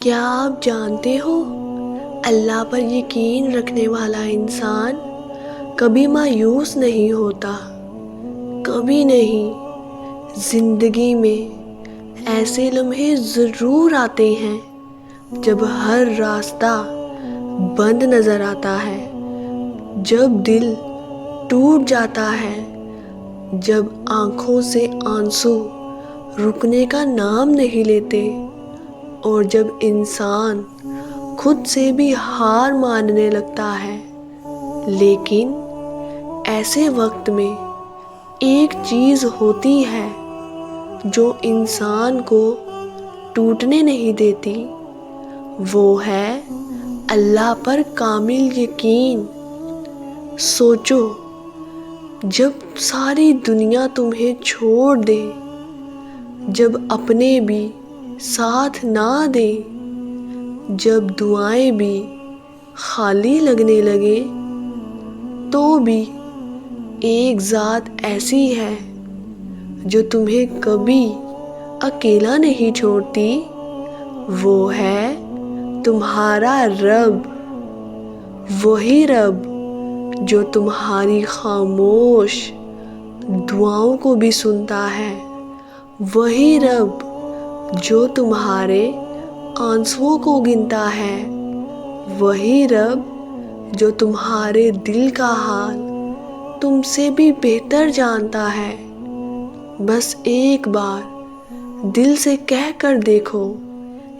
کیا آپ جانتے ہو اللہ پر یقین رکھنے والا انسان کبھی مایوس نہیں ہوتا، کبھی نہیں۔ زندگی میں ایسے لمحے ضرور آتے ہیں جب ہر راستہ بند نظر آتا ہے، جب دل ٹوٹ جاتا ہے، جب آنکھوں سے آنسو رکنے کا نام نہیں لیتے، اور جب انسان خود سے بھی ہار ماننے لگتا ہے۔ لیکن ایسے وقت میں ایک چیز ہوتی ہے جو انسان کو ٹوٹنے نہیں دیتی، وہ ہے اللہ پر کامل یقین۔ سوچو، جب ساری دنیا تمہیں چھوڑ دے، جب اپنے بھی ساتھ نہ دے، جب دعائیں بھی خالی لگنے لگے، تو بھی ایک ذات ایسی ہے جو تمہیں کبھی اکیلا نہیں چھوڑتی، وہ ہے تمہارا رب۔ وہی رب جو تمہاری خاموش دعاؤں کو بھی سنتا ہے، وہی رب جو تمہارے آنسوؤں کو گنتا ہے، وہی رب جو تمہارے دل کا حال تم سے بھی بہتر جانتا ہے۔ بس ایک بار دل سے کہہ کر دیکھو،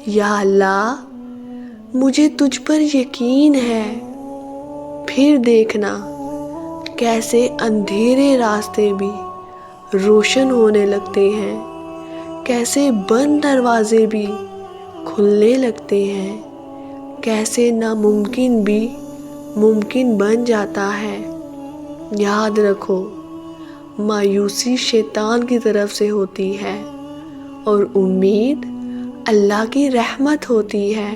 یا اللہ، مجھے تجھ پر یقین ہے۔ پھر دیکھنا کیسے اندھیرے راستے بھی روشن ہونے لگتے ہیں، کیسے بند دروازے بھی کھلنے لگتے ہیں، کیسے ناممکن بھی ممکن بن جاتا ہے۔ یاد رکھو، مایوسی شیطان کی طرف سے ہوتی ہے اور امید اللہ کی رحمت ہوتی ہے۔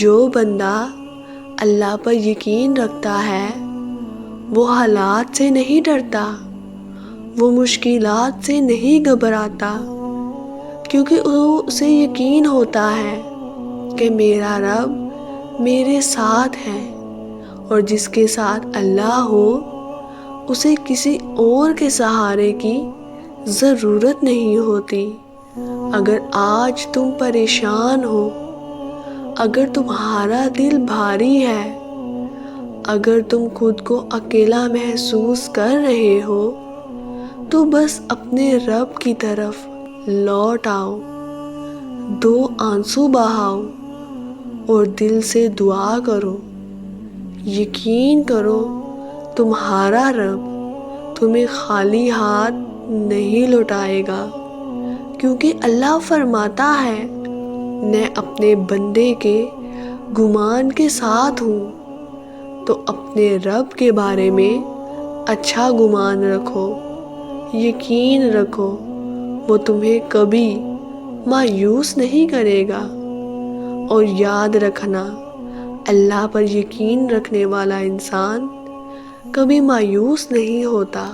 جو بندہ اللہ پر یقین رکھتا ہے وہ حالات سے نہیں ڈرتا، وہ مشکلات سے نہیں گھبراتا، کیونکہ اسے یقین ہوتا ہے کہ میرا رب میرے ساتھ ہے، اور جس کے ساتھ اللہ ہو اسے کسی اور کے سہارے کی ضرورت نہیں ہوتی۔ اگر آج تم پریشان ہو، اگر تمہارا دل بھاری ہے، اگر تم خود کو اکیلا محسوس کر رہے ہو، تو بس اپنے رب کی طرف لوٹ آؤ، دو آنسو بہاؤ اور دل سے دعا کرو۔ یقین کرو، تمہارا رب تمہیں خالی ہاتھ نہیں لوٹائے گا، کیونکہ اللہ فرماتا ہے، میں اپنے بندے کے گمان کے ساتھ ہوں۔ تو اپنے رب کے بارے میں اچھا گمان رکھو، یقین رکھو، وہ تمہیں کبھی مایوس نہیں کرے گا۔ اور یاد رکھنا، اللہ پر یقین رکھنے والا انسان کبھی مایوس نہیں ہوتا۔